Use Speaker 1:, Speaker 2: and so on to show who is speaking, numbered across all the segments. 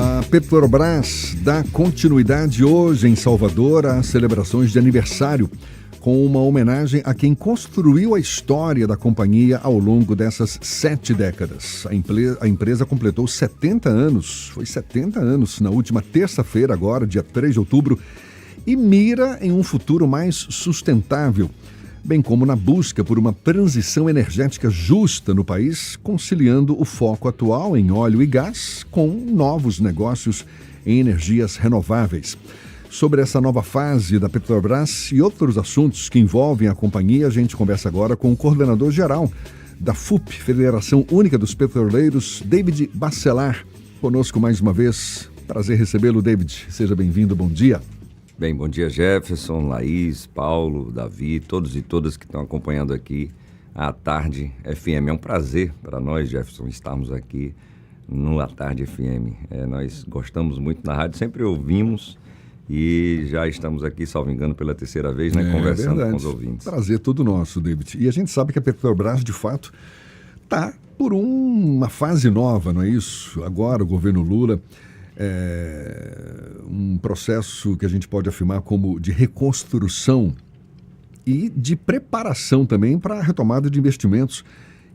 Speaker 1: A Petrobras dá continuidade hoje em Salvador às celebrações de aniversário, com uma homenagem a quem construiu a história da companhia ao longo dessas 7 décadas. A empresa completou 70 anos, foi 70 anos, na última terça-feira, agora, dia 3 de outubro, e mira em um futuro mais sustentável, bem como na busca por uma transição energética justa no país, conciliando o foco atual em óleo e gás com novos negócios em energias renováveis. Sobre essa nova fase da Petrobras e outros assuntos que envolvem a companhia, a gente conversa agora com o coordenador-geral da FUP, Federação Única dos Petroleiros, David Bacelar. Conosco mais uma vez. Prazer recebê-lo, David. Seja bem-vindo, bom dia.
Speaker 2: Bem, bom dia, Jefferson, Laís, Paulo, Davi, todos e todas que estão acompanhando aqui a Tarde FM. É um prazer para nós, Jefferson, estarmos aqui no A Tarde FM. Nós gostamos muito da rádio, sempre ouvimos e já estamos aqui, salvo engano, pela terceira vez, né, conversando
Speaker 1: verdade.
Speaker 2: Com os ouvintes.
Speaker 1: Prazer todo nosso, David. E a gente sabe que a Petrobras, de fato, está por uma fase nova, não é isso? Agora, o governo Lula... um processo que a gente pode afirmar como de reconstrução e de preparação também para a retomada de investimentos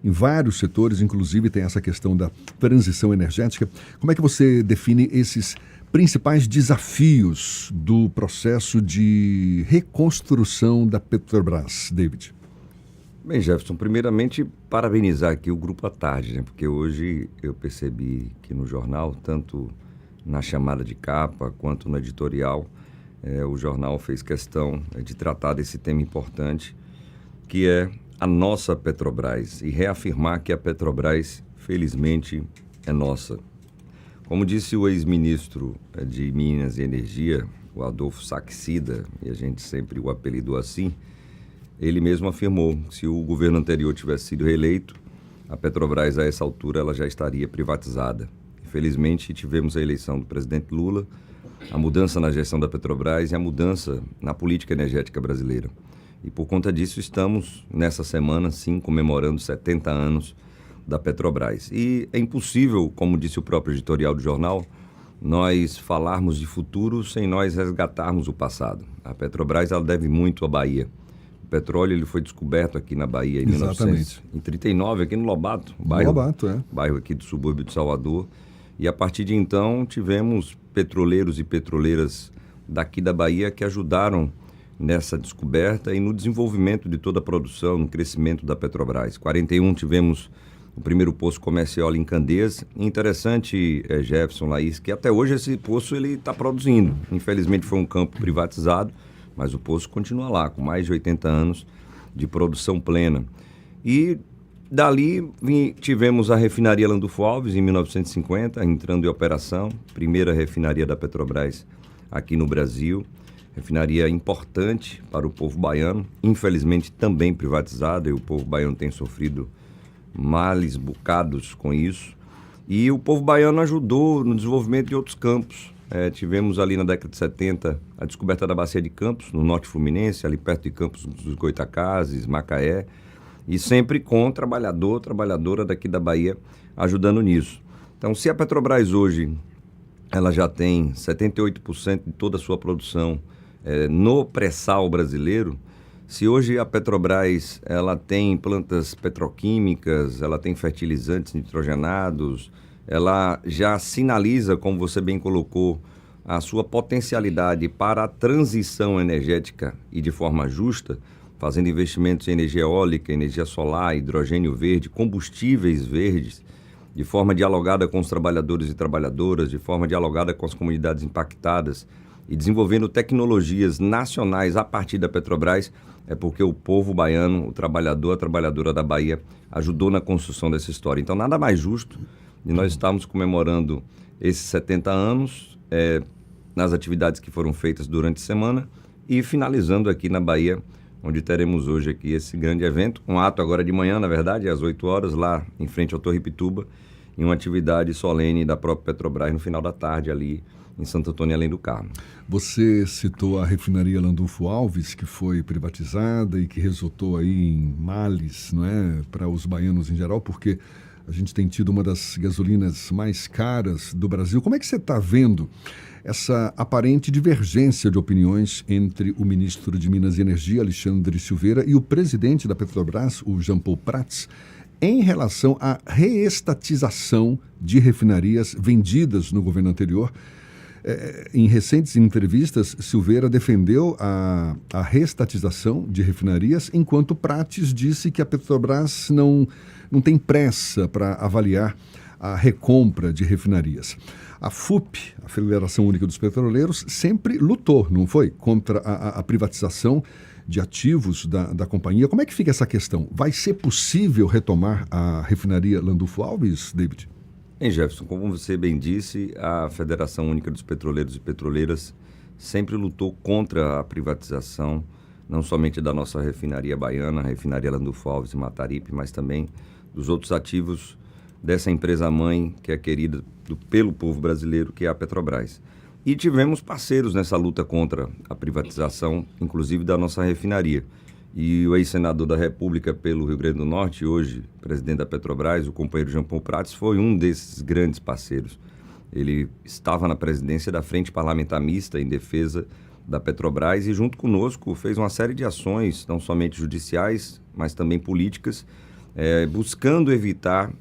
Speaker 1: em vários setores, inclusive tem essa questão da transição energética. Como é que você define esses principais desafios do processo de reconstrução da Petrobras, David?
Speaker 2: Bem, Jefferson, primeiramente parabenizar aqui o Grupo à Tarde, né? Porque hoje eu percebi que no jornal, tanto na chamada de capa, quanto no editorial, o jornal fez questão de tratar desse tema importante, que é a nossa Petrobras, e reafirmar que a Petrobras, felizmente, é nossa. Como disse o ex-ministro de Minas e Energia, o Adolfo Saxida, e a gente sempre o apelidou assim, ele mesmo afirmou que se o governo anterior tivesse sido reeleito, a Petrobras, a essa altura, ela já estaria privatizada. Infelizmente, tivemos a eleição do presidente Lula, a mudança na gestão da Petrobras e a mudança na política energética brasileira. E por conta disso, estamos nessa semana, sim, comemorando 70 anos da Petrobras. E é impossível, como disse o próprio editorial do jornal, nós falarmos de futuro sem nós resgatarmos o passado. A Petrobras, ela deve muito à Bahia. O petróleo ele foi descoberto aqui na Bahia em 1939, aqui no Lobato, bairro aqui do subúrbio de Salvador. E a partir de então tivemos petroleiros e petroleiras daqui da Bahia que ajudaram nessa descoberta e no desenvolvimento de toda a produção, no crescimento da Petrobras. Em 41 tivemos o primeiro poço comercial em Candeias. Interessante, Jefferson, Laís, que até hoje esse poço está produzindo. Infelizmente foi um campo privatizado, mas o poço continua lá, com mais de 80 anos de produção plena. E dali tivemos a refinaria Landulfo Alves, em 1950, entrando em operação, primeira refinaria da Petrobras aqui no Brasil, refinaria importante para o povo baiano, infelizmente também privatizada, e o povo baiano tem sofrido males bocados com isso, e o povo baiano ajudou no desenvolvimento de outros campos. Tivemos ali na década de 70 a descoberta da Bacia de Campos, no norte fluminense, ali perto de Campos dos Goitacazes, Macaé, e sempre com trabalhadora daqui da Bahia ajudando nisso. Então, se a Petrobras hoje ela já tem 78% de toda a sua produção no pré-sal brasileiro, se hoje a Petrobras ela tem plantas petroquímicas, ela tem fertilizantes nitrogenados, ela já sinaliza, como você bem colocou, a sua potencialidade para a transição energética e de forma justa, fazendo investimentos em energia eólica, energia solar, hidrogênio verde, combustíveis verdes, de forma dialogada com os trabalhadores e trabalhadoras, de forma dialogada com as comunidades impactadas e desenvolvendo tecnologias nacionais a partir da Petrobras, é porque o povo baiano, o trabalhador, a trabalhadora da Bahia, ajudou na construção dessa história. Então, nada mais justo de nós estarmos comemorando esses 70 anos nas atividades que foram feitas durante a semana e finalizando aqui na Bahia, onde teremos hoje aqui esse grande evento, um ato agora de manhã, na verdade, às 8 horas, lá em frente ao Torre Pituba, em uma atividade solene da própria Petrobras no final da tarde ali em Santo Antônio, além do Carmo.
Speaker 1: Você citou a refinaria Landulfo Alves, que foi privatizada e que resultou aí em males, não é, para os baianos em geral, porque A gente tem tido uma das gasolinas mais caras do Brasil. Como é que você está vendo essa aparente divergência de opiniões entre o ministro de Minas e Energia, Alexandre Silveira, e o presidente da Petrobras, o Jean Paul Prats, em relação à reestatização de refinarias vendidas no governo anterior? Em recentes entrevistas, Silveira defendeu a reestatização de refinarias, enquanto Prats disse que a Petrobras não tem pressa para avaliar a recompra de refinarias. A FUP, a Federação Única dos Petroleiros, sempre lutou, não foi? Contra a privatização de ativos da companhia. Como é que fica essa questão? Vai ser possível retomar a refinaria Landulfo Alves, David?
Speaker 2: Jefferson, como você bem disse, a Federação Única dos Petroleiros e Petroleiras sempre lutou contra a privatização, não somente da nossa refinaria baiana, a refinaria Landulfo Alves e Mataripe, mas também dos outros ativos dessa empresa-mãe que é querida pelo povo brasileiro, que é a Petrobras. E tivemos parceiros nessa luta contra a privatização, inclusive da nossa refinaria. E o ex-senador da República pelo Rio Grande do Norte, hoje presidente da Petrobras, o companheiro Jean Paul Prats, foi um desses grandes parceiros. Ele estava na presidência da Frente Parlamentar Mista em defesa da Petrobras e, junto conosco, fez uma série de ações, não somente judiciais, mas também políticas, buscando evitar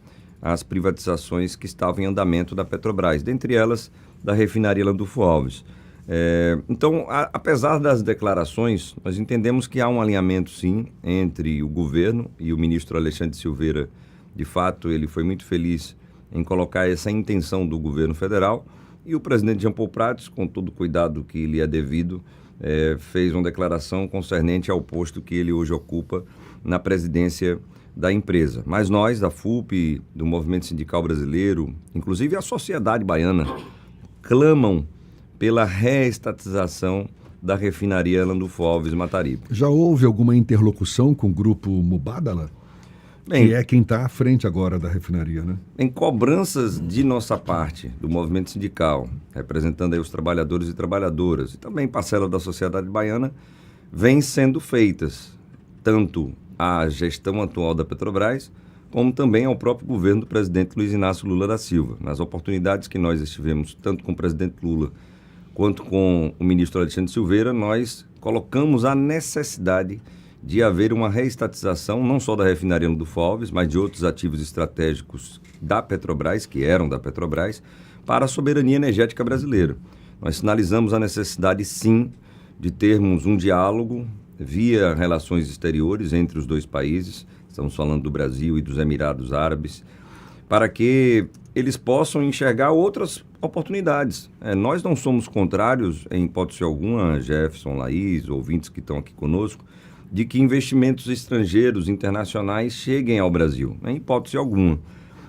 Speaker 2: as privatizações que estavam em andamento da Petrobras, dentre elas da refinaria Landulfo Alves. Então, apesar das declarações, nós entendemos que há um alinhamento, sim, entre o governo e o ministro Alexandre Silveira. De fato, ele foi muito feliz em colocar essa intenção do governo federal, e o presidente Jean Paul Prats, com todo o cuidado que lhe é devido, fez uma declaração concernente ao posto que ele hoje ocupa na presidência da empresa. Mas nós, da FUP, do Movimento Sindical Brasileiro, inclusive a sociedade baiana, clamam pela reestatização da refinaria Landulfo Alves e Mataripe.
Speaker 1: Já houve alguma interlocução com o grupo Mubadala? Que é quem está à frente agora da refinaria, né?
Speaker 2: Em cobranças de nossa parte, do movimento sindical, representando aí os trabalhadores e trabalhadoras, e também parcela da sociedade baiana, vêm sendo feitas, tanto à gestão atual da Petrobras, como também ao próprio governo do presidente Luiz Inácio Lula da Silva. Nas oportunidades que nós estivemos, tanto com o presidente Lula quanto com o ministro Alexandre Silveira, nós colocamos a necessidade de haver uma reestatização, não só da refinaria Landulfo Alves, mas de outros ativos estratégicos da Petrobras, que eram da Petrobras, para a soberania energética brasileira. Nós sinalizamos a necessidade, sim, de termos um diálogo via relações exteriores entre os dois países, estamos falando do Brasil e dos Emirados Árabes, para que eles possam enxergar outras oportunidades. Nós não somos contrários, em hipótese alguma, Jefferson, Laís, ouvintes que estão aqui conosco, de que investimentos estrangeiros, internacionais, cheguem ao Brasil, em hipótese alguma.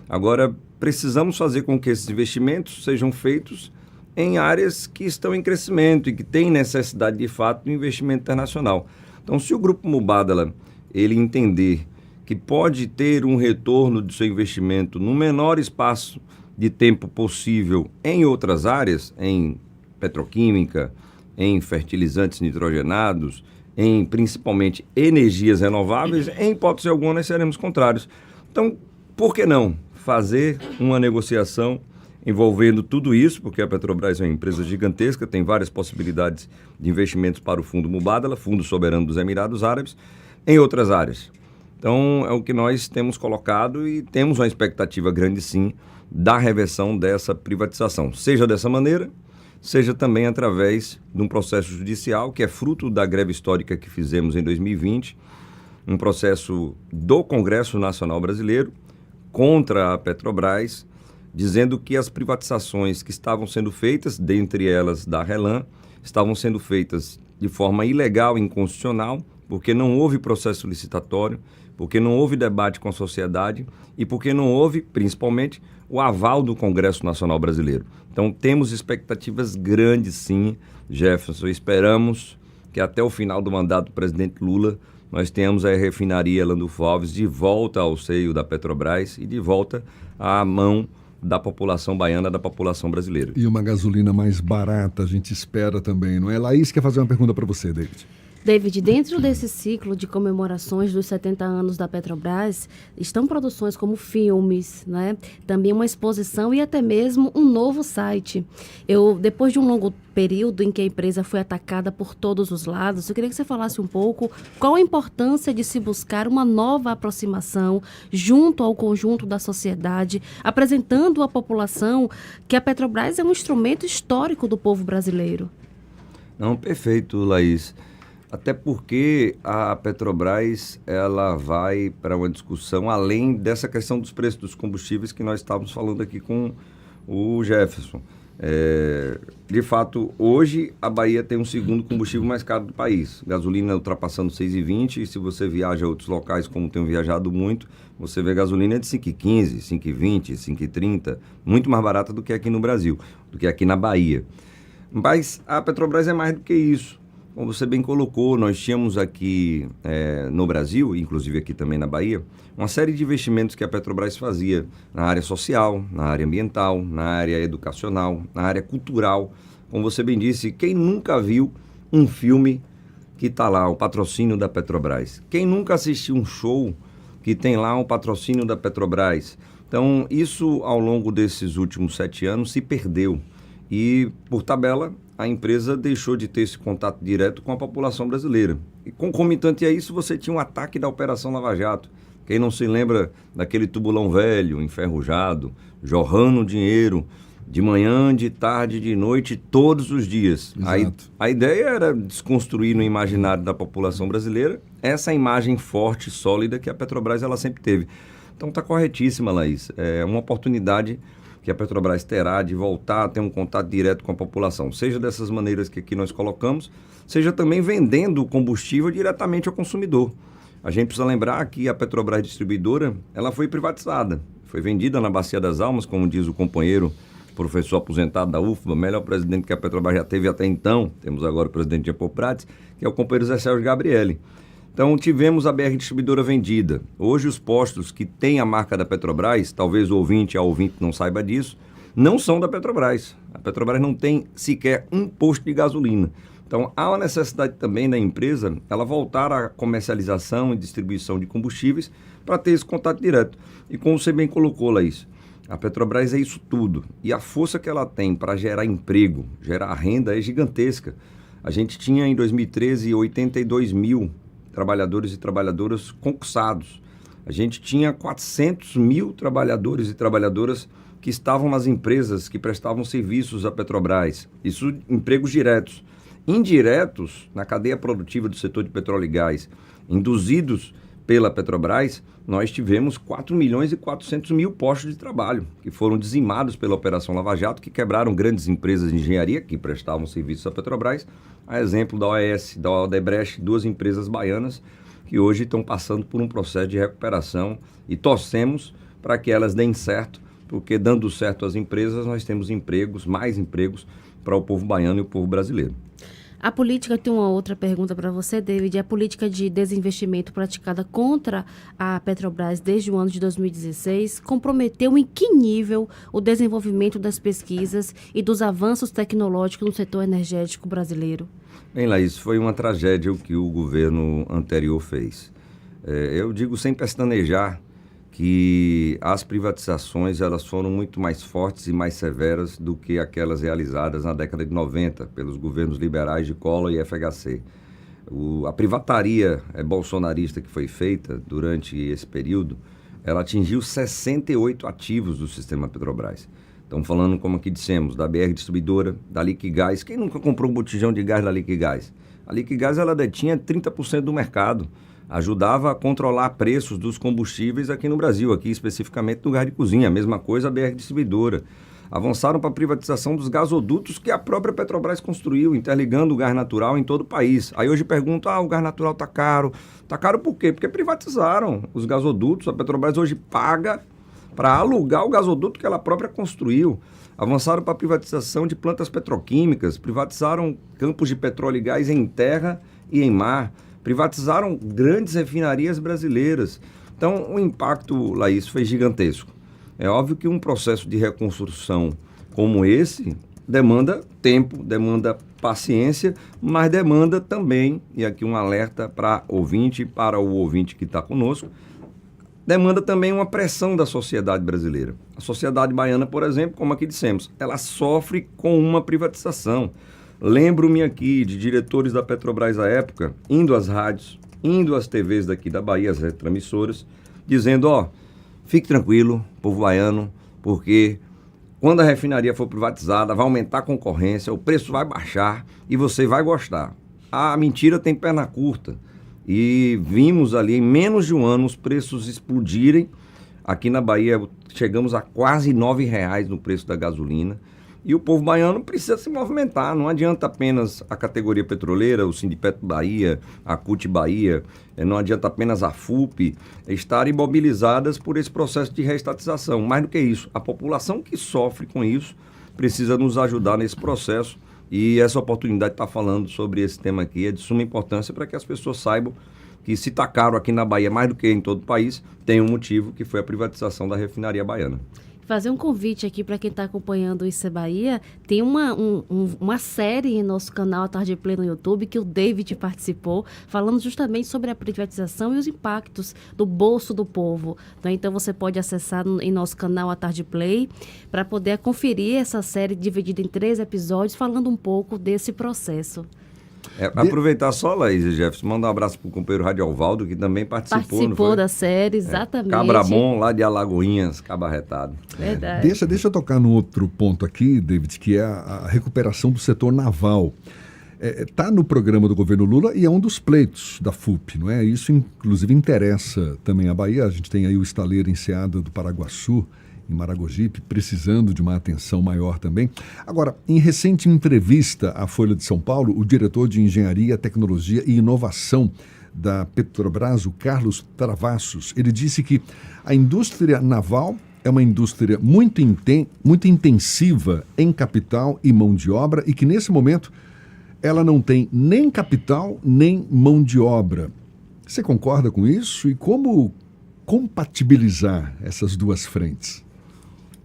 Speaker 2: Agora, precisamos fazer com que esses investimentos sejam feitos em áreas que estão em crescimento e que têm necessidade, de fato, de investimento internacional. Então, se o Grupo Mubadala ele entender que pode ter um retorno de seu investimento no menor espaço de tempo possível em outras áreas, em petroquímica, em fertilizantes nitrogenados, em principalmente energias renováveis, em hipótese alguma nós seremos contrários. Então, por que não fazer uma negociação envolvendo tudo isso, porque a Petrobras é uma empresa gigantesca, tem várias possibilidades de investimentos para o Fundo Mubadala, Fundo Soberano dos Emirados Árabes, em outras áreas. Então, é o que nós temos colocado e temos uma expectativa grande, sim, da reversão dessa privatização, seja dessa maneira, seja também através de um processo judicial que é fruto da greve histórica que fizemos em 2020, um processo do Congresso Nacional Brasileiro contra a Petrobras, dizendo que as privatizações que estavam sendo feitas, dentre elas da RELAM, estavam sendo feitas de forma ilegal e inconstitucional, porque não houve processo licitatório, porque não houve debate com a sociedade e porque não houve, principalmente, o aval do Congresso Nacional Brasileiro. Então, temos expectativas grandes, sim, Jefferson. Esperamos que até o final do mandato do presidente Lula nós tenhamos a refinaria Landulfo Alves de volta ao seio da Petrobras e de volta à mão da população baiana, da população brasileira.
Speaker 1: E uma gasolina mais barata a gente espera também, não é? Laís quer fazer uma pergunta para você, David.
Speaker 3: David, dentro desse ciclo de comemorações dos 70 anos da Petrobras, estão produções como filmes, né? Também uma exposição e até mesmo um novo site. Depois de um longo período em que a empresa foi atacada por todos os lados, eu queria que você falasse um pouco qual a importância de se buscar uma nova aproximação junto ao conjunto da sociedade, apresentando à população que a Petrobras é um instrumento histórico do povo brasileiro.
Speaker 2: Não, perfeito, Laís. Até porque a Petrobras ela vai para uma discussão além dessa questão dos preços dos combustíveis que nós estávamos falando aqui com o Jefferson. De fato, hoje a Bahia tem um segundo combustível mais caro do país. Gasolina ultrapassando 6,20 e se você viaja a outros locais, como tenho viajado muito, você vê gasolina de 5,15, 5,20, 5,30, muito mais barata do que aqui no Brasil, do que aqui na Bahia. Mas a Petrobras é mais do que isso. Como você bem colocou, nós tínhamos aqui no Brasil, inclusive aqui também na Bahia, uma série de investimentos que a Petrobras fazia na área social, na área ambiental, na área educacional, na área cultural. Como você bem disse, quem nunca viu um filme que está lá, o patrocínio da Petrobras? Quem nunca assistiu um show que tem lá um patrocínio da Petrobras? Então, isso ao longo desses últimos 7 anos se perdeu. E, por tabela, a empresa deixou de ter esse contato direto com a população brasileira. E concomitante a isso, você tinha um ataque da Operação Lava Jato. Quem não se lembra daquele tubulão velho, enferrujado, jorrando dinheiro, de manhã, de tarde, de noite, todos os dias. A ideia era desconstruir no imaginário da população brasileira essa imagem forte, sólida, que a Petrobras ela sempre teve. Então está corretíssima, Laís. É uma oportunidade que a Petrobras terá de voltar a ter um contato direto com a população, seja dessas maneiras que aqui nós colocamos, seja também vendendo o combustível diretamente ao consumidor. A gente precisa lembrar que a Petrobras Distribuidora, ela foi privatizada, foi vendida na Bacia das Almas, como diz o companheiro, professor aposentado da UFBA, melhor presidente que a Petrobras já teve até então, temos agora o presidente Jean Prates, que é o companheiro Zé Sérgio Gabrielli. Então, tivemos a BR Distribuidora vendida. Hoje, os postos que têm a marca da Petrobras, talvez o ouvinte não saiba disso, não são da Petrobras. A Petrobras não tem sequer um posto de gasolina. Então, há uma necessidade também da empresa ela voltar à comercialização e distribuição de combustíveis para ter esse contato direto. E como você bem colocou, Laís, a Petrobras é isso tudo. E a força que ela tem para gerar emprego, gerar renda é gigantesca. A gente tinha, em 2013, 82 mil trabalhadores e trabalhadoras concursados. A gente tinha 400 mil trabalhadores e trabalhadoras que estavam nas empresas que prestavam serviços à Petrobras. Isso empregos diretos. Indiretos, na cadeia produtiva do setor de petróleo e gás, induzidos pela Petrobras, nós tivemos 4 milhões e 400 mil postos de trabalho que foram dizimados pela Operação Lava Jato, que quebraram grandes empresas de engenharia que prestavam serviços à Petrobras, a exemplo da OAS, da Odebrecht, 2 empresas baianas que hoje estão passando por um processo de recuperação e torcemos para que elas deem certo, porque dando certo às empresas nós temos empregos, mais empregos para o povo baiano e o povo brasileiro.
Speaker 3: A política, tem uma outra pergunta para você, David. A política de desinvestimento praticada contra a Petrobras desde o ano de 2016 comprometeu em que nível o desenvolvimento das pesquisas e dos avanços tecnológicos no setor energético brasileiro?
Speaker 2: Bem, Laís, foi uma tragédia o que o governo anterior fez. Eu digo sem pestanejar que as privatizações elas foram muito mais fortes e mais severas do que aquelas realizadas na década de 90 pelos governos liberais de Collor e FHC. A privataria bolsonarista que foi feita durante esse período, ela atingiu 68 ativos do sistema Petrobras. Estamos falando, como aqui dissemos, da BR Distribuidora, da Liquigás. Quem nunca comprou um botijão de gás da Liquigás? A Liquigás ela detinha 30% do mercado. Ajudava a controlar preços dos combustíveis aqui no Brasil, aqui especificamente no gás de cozinha. A mesma coisa a BR Distribuidora. Avançaram para a privatização dos gasodutos que a própria Petrobras construiu, interligando o gás natural em todo o país. Aí hoje perguntam, o gás natural está caro. Está caro por quê? Porque privatizaram os gasodutos. A Petrobras hoje paga para alugar o gasoduto que ela própria construiu. Avançaram para a privatização de plantas petroquímicas, privatizaram campos de petróleo e gás em terra e em mar. Privatizaram grandes refinarias brasileiras. Então, o impacto, Laís, foi gigantesco. É óbvio que um processo de reconstrução como esse, demanda tempo, demanda paciência, mas demanda também, e aqui um alerta para o ouvinte que está conosco, demanda também uma pressão da sociedade brasileira. A sociedade baiana, por exemplo, como aqui dissemos, ela sofre com uma privatização. Lembro-me aqui de diretores da Petrobras à época, indo às rádios, indo às TVs daqui da Bahia, as retransmissoras, dizendo, fique tranquilo, povo baiano, porque quando a refinaria for privatizada, vai aumentar a concorrência, o preço vai baixar e você vai gostar. A mentira tem perna curta. E vimos ali, em menos de um ano, os preços explodirem. Aqui na Bahia, chegamos a quase R$9 no preço da gasolina. E o povo baiano precisa se movimentar. Não adianta apenas a categoria petroleira, o Sindipetro Bahia, a CUT Bahia, não adianta apenas a FUP estarem mobilizadas por esse processo de reestatização. Mais do que isso, a população que sofre com isso precisa nos ajudar nesse processo. E essa oportunidade de estar falando sobre esse tema aqui é de suma importância para que as pessoas saibam que se está caro aqui na Bahia, mais do que em todo o país, tem um motivo, que foi a privatização da refinaria baiana.
Speaker 3: Fazer um convite aqui para quem está acompanhando o Isso é Bahia. Tem uma série em nosso canal A Tarde Play no YouTube que o David participou, falando justamente sobre a privatização e os impactos do bolso do povo. Então você pode acessar em nosso canal A Tarde Play para poder conferir essa série dividida em 3 episódios, falando um pouco desse processo.
Speaker 2: Aproveitar só, Laís e Jefferson, mandar um abraço para o companheiro Radiovaldo, que também participou
Speaker 3: da série, exatamente.
Speaker 2: Cabra bom, lá de Alagoinhas, Cabarretado.
Speaker 3: Verdade.
Speaker 1: Deixa eu tocar no outro ponto aqui, David, que é a recuperação do setor naval. Está no programa do governo Lula e é um dos pleitos da FUP, não é? Isso, inclusive, interessa também a Bahia. A gente tem aí o estaleiro Enseada do Paraguaçu, em Maragogipe, precisando de uma atenção maior também. Agora, em recente entrevista à Folha de São Paulo, o diretor de Engenharia, Tecnologia e Inovação da Petrobras, o Carlos Travassos, ele disse que a indústria naval é uma indústria muito intensiva em capital e mão de obra e que, nesse momento, ela não tem nem capital nem mão de obra. Você concorda com isso? E como compatibilizar essas duas frentes?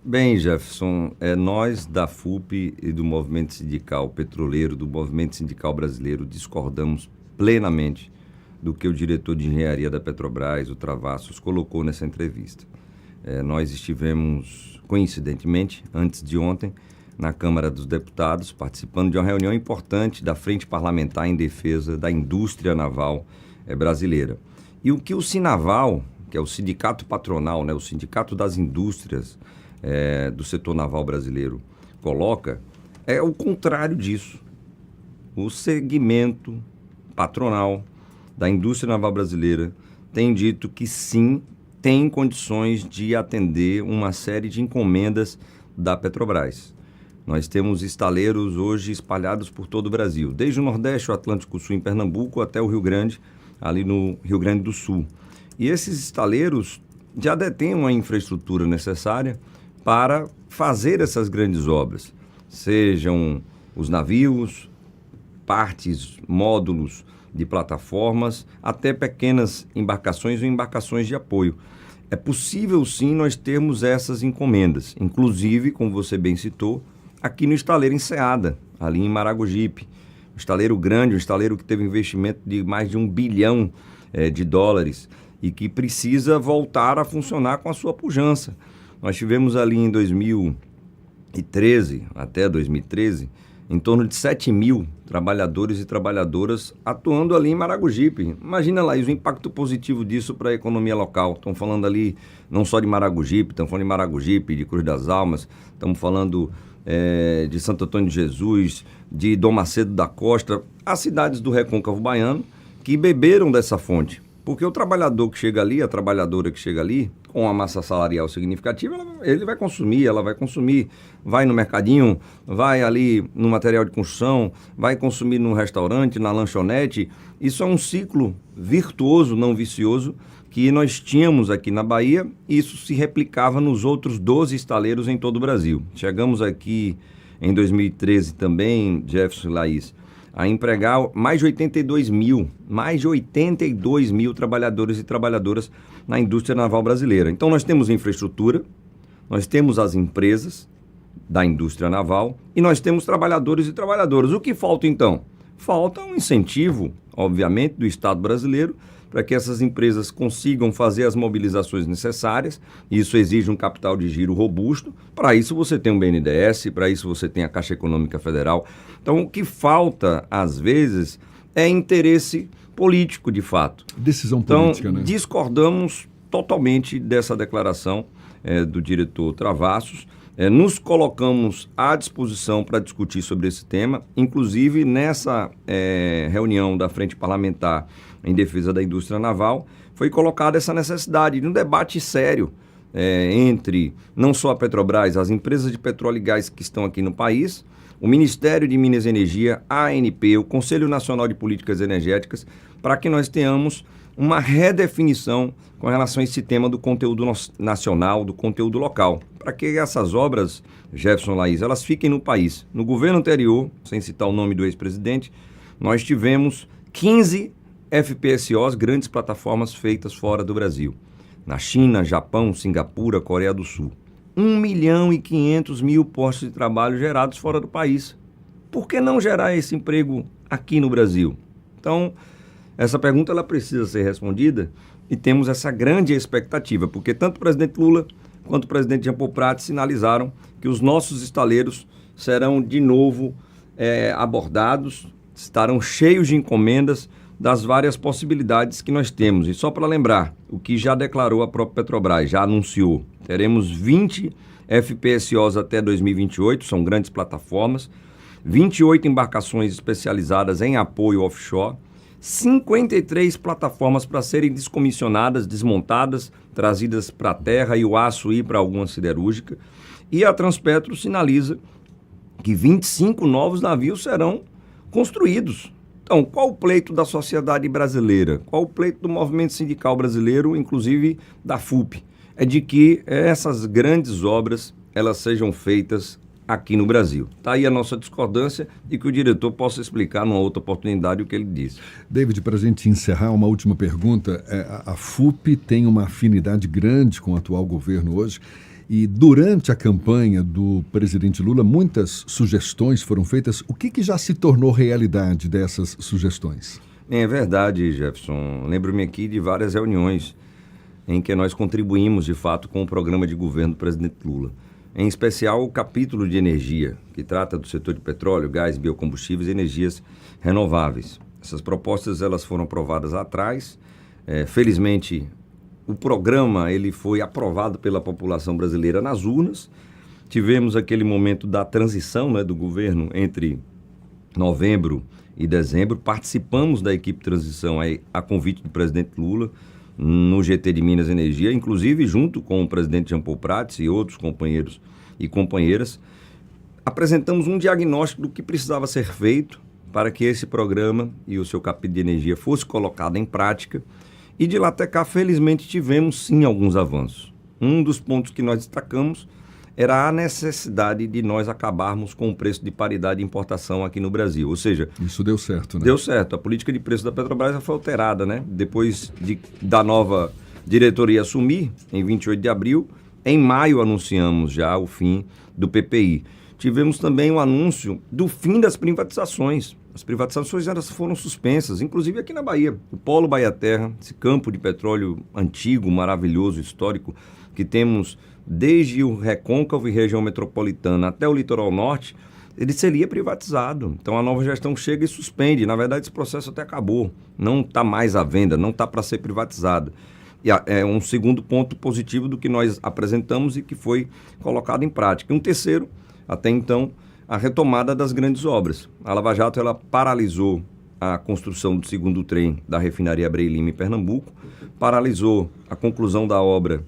Speaker 2: Bem, Jefferson, nós da FUP e do Movimento Sindical Petroleiro, do Movimento Sindical Brasileiro, discordamos plenamente do que o diretor de engenharia da Petrobras, o Travassos, colocou nessa entrevista. Nós estivemos, coincidentemente, antes de ontem, na Câmara dos Deputados, participando de uma reunião importante da Frente Parlamentar em Defesa da Indústria Naval brasileira. E o que o Sinaval, que é o sindicato patronal, o Sindicato das Indústrias do setor naval brasileiro, coloca, é o contrário disso. O segmento patronal da indústria naval brasileira tem dito que sim, tem condições de atender uma série de encomendas da Petrobras. Nós temos estaleiros hoje espalhados por todo o Brasil, desde o Nordeste, o Atlântico Sul em Pernambuco, até o Rio Grande, ali no Rio Grande do Sul. E esses estaleiros já detêm uma infraestrutura necessária para fazer essas grandes obras, sejam os navios, partes, módulos de plataformas, até pequenas embarcações ou embarcações de apoio. É possível sim nós termos essas encomendas, inclusive, como você bem citou, aqui no estaleiro Enseada, ali em Maragogipe. Um estaleiro grande, um estaleiro que teve investimento de mais de $1 bilhão de dólares e que precisa voltar a funcionar com a sua pujança. Nós tivemos ali em 2013, até 2013, em torno de 7 mil trabalhadores e trabalhadoras atuando ali em Maragogipe. Imagina lá, o impacto positivo disso para a economia local. Estão falando ali não só de Maragogipe, estão falando de Maragogipe, de Cruz das Almas, estamos falando de Santo Antônio de Jesus, de Dom Macedo da Costa, as cidades do Recôncavo Baiano que beberam dessa fonte. Porque o trabalhador que chega ali, a trabalhadora que chega ali, com a massa salarial significativa, ele vai consumir, ela vai consumir, vai no mercadinho, vai ali no material de construção, vai consumir no restaurante, na lanchonete. Isso é um ciclo virtuoso, não vicioso, que nós tínhamos aqui na Bahia, e isso se replicava nos outros 12 estaleiros em todo o Brasil. Chegamos aqui em 2013 também, Jefferson e Laís, a empregar mais de 82 mil trabalhadores e trabalhadoras na indústria naval brasileira. Então nós temos infraestrutura, nós temos as empresas, da indústria naval e nós temos trabalhadores e trabalhadoras. O que falta então? Falta um incentivo, obviamente, do Estado brasileiro para que essas empresas consigam fazer as mobilizações necessárias. Isso exige um capital de giro robusto. Para isso você tem um BNDES, para isso você tem a Caixa Econômica Federal. Então o que falta, às vezes, é interesse político, de fato.
Speaker 1: Decisão política,
Speaker 2: então,
Speaker 1: né?
Speaker 2: Discordamos totalmente dessa declaração do diretor Travassos. Nos colocamos à disposição para discutir sobre esse tema, inclusive nessa reunião da Frente Parlamentar em Defesa da Indústria Naval, foi colocada essa necessidade de um debate sério entre não só a Petrobras, as empresas de petróleo e gás que estão aqui no país, o Ministério de Minas e Energia, a ANP, o Conselho Nacional de Políticas Energéticas, para que nós tenhamos uma redefinição com relação a esse tema do conteúdo nacional, do conteúdo local, para que essas obras, Jefferson, Laís, elas fiquem no país. No governo anterior, sem citar o nome do ex-presidente, nós tivemos 15 FPSOs, grandes plataformas feitas fora do Brasil. Na China, Japão, Singapura, Coreia do Sul. 1.500.000 postos de trabalho gerados fora do país. Por que não gerar esse emprego aqui no Brasil? Então, essa pergunta ela precisa ser respondida e temos essa grande expectativa, porque tanto o presidente Lula quanto o presidente Jean Paul Prat sinalizaram que os nossos estaleiros serão de novo abordados, estarão cheios de encomendas das várias possibilidades que nós temos. E só para lembrar, o que já declarou a própria Petrobras, já anunciou, teremos 20 FPSOs até 2028, são grandes plataformas, 28 embarcações especializadas em apoio offshore, 53 plataformas para serem descomissionadas, desmontadas, trazidas para a terra e o aço ir para alguma siderúrgica. E a Transpetro sinaliza que 25 novos navios serão construídos. Então, qual o pleito da sociedade brasileira? Qual o pleito do movimento sindical brasileiro, inclusive da FUP? É de que essas grandes obras elas sejam feitas aqui no Brasil. Está aí a nossa discordância e que o diretor possa explicar numa outra oportunidade o que ele disse.
Speaker 1: David, para a gente encerrar, uma última pergunta. A FUP tem uma afinidade grande com o atual governo hoje e durante a campanha do presidente Lula, muitas sugestões foram feitas. O que já se tornou realidade dessas sugestões?
Speaker 2: É verdade, Jefferson. Lembro-me aqui de várias reuniões em que nós contribuímos, de fato, com o programa de governo do presidente Lula. Em especial o capítulo de energia, que trata do setor de petróleo, gás, biocombustíveis e energias renováveis. Essas propostas elas foram aprovadas atrás. Felizmente, o programa ele foi aprovado pela população brasileira nas urnas. Tivemos aquele momento da transição, né, do governo entre novembro e dezembro. Participamos da equipe de transição a convite do presidente Lula, no GT de Minas e Energia, inclusive junto com o presidente Jean Paul Prats e outros companheiros e companheiras, apresentamos um diagnóstico do que precisava ser feito para que esse programa e o seu capítulo de energia fosse colocado em prática, e de lá até cá, felizmente, tivemos sim alguns avanços. Um dos pontos que nós destacamos era a necessidade de nós acabarmos com o preço de paridade de importação aqui no Brasil. Ou seja...
Speaker 1: Isso deu certo, né?
Speaker 2: Deu certo. A política de preço da Petrobras já foi alterada, né? Depois da nova diretoria assumir, em 28 de abril, em maio anunciamos já o fim do PPI. Tivemos também o anúncio do fim das privatizações. As privatizações elas foram suspensas, inclusive aqui na Bahia. O Polo Bahia Terra, esse campo de petróleo antigo, maravilhoso, histórico, que temos desde o Recôncavo e região metropolitana até o litoral norte, ele seria privatizado. Então a nova gestão chega e suspende. Na verdade, esse processo até acabou. Não está mais à venda, não está para ser privatizado. E é um segundo ponto positivo do que nós apresentamos e que foi colocado em prática. E um terceiro, até então, a retomada das grandes obras. A Lava Jato ela paralisou a construção do segundo trem da refinaria Abreu e Lima em Pernambuco, paralisou a conclusão da obra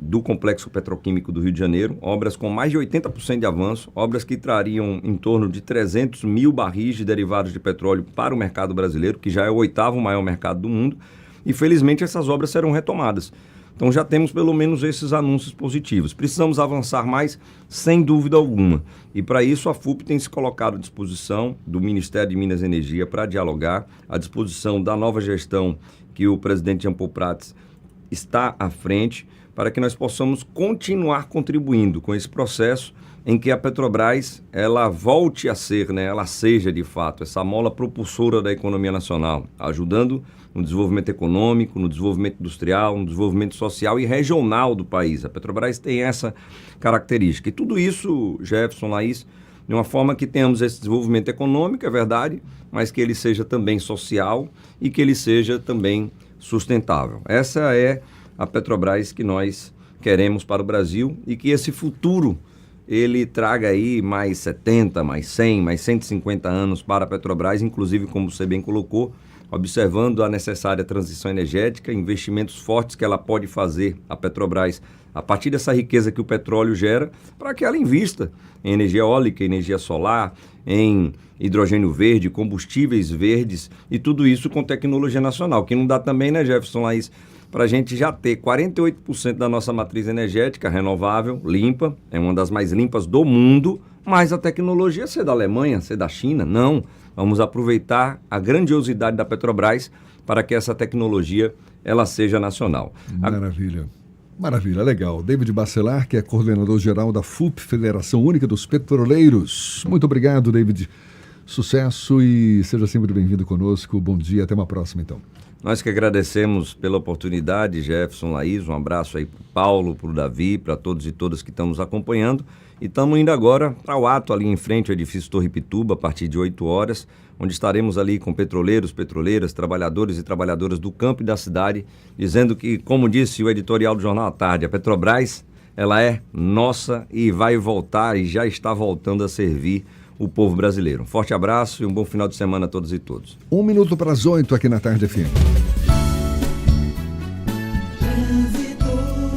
Speaker 2: do Complexo Petroquímico do Rio de Janeiro, obras com mais de 80% de avanço, obras que trariam em torno de 300 mil barris de derivados de petróleo para o mercado brasileiro, que já é o 8º maior mercado do mundo, e felizmente essas obras serão retomadas. Então já temos pelo menos esses anúncios positivos. Precisamos avançar mais, sem dúvida alguma. E para isso a FUP tem se colocado à disposição do Ministério de Minas e Energia para dialogar, à disposição da nova gestão que o presidente Jean Paul Prats está à frente, para que nós possamos continuar contribuindo com esse processo em que a Petrobras ela volte a ser, né, ela seja de fato essa mola propulsora da economia nacional, ajudando no desenvolvimento econômico, no desenvolvimento industrial, no desenvolvimento social e regional do país. A Petrobras tem essa característica. E tudo isso, Jefferson, Laís, de uma forma que tenhamos esse desenvolvimento econômico, é verdade, mas que ele seja também social e que ele seja também sustentável. Essa é a Petrobras que nós queremos para o Brasil e que esse futuro ele traga aí mais 70, mais 100, mais 150 anos para a Petrobras, inclusive, como você bem colocou, observando a necessária transição energética, investimentos fortes que ela pode fazer, a Petrobras, a partir dessa riqueza que o petróleo gera, para que ela invista em energia eólica, energia solar, em hidrogênio verde, combustíveis verdes e tudo isso com tecnologia nacional. Que não dá também, né, Jefferson, Laís, para a gente já ter 48% da nossa matriz energética renovável, limpa, é uma das mais limpas do mundo, mas a tecnologia ser da Alemanha, ser da China, não. Vamos aproveitar a grandiosidade da Petrobras para que essa tecnologia ela seja nacional.
Speaker 1: Maravilha. Maravilha, legal. David Bacelar, que é coordenador-geral da FUP, Federação Única dos Petroleiros. Muito obrigado, David. Sucesso e seja sempre bem-vindo conosco. Bom dia, até uma próxima, então.
Speaker 2: Nós que agradecemos pela oportunidade, Jefferson, Laís, um abraço aí para o Paulo, para o Davi, para todos e todas que estão nos acompanhando. E estamos indo agora para o ato ali em frente ao edifício Torre Pituba, a partir de 8 horas, onde estaremos ali com petroleiros, petroleiras, trabalhadores e trabalhadoras do campo e da cidade, dizendo que, como disse o editorial do Jornal à Tarde, a Petrobras, ela é nossa e vai voltar e já está voltando a servir o povo brasileiro. Um forte abraço e um bom final de semana a todos e todas.
Speaker 1: 1 minuto para as 8 aqui na Tarde FM.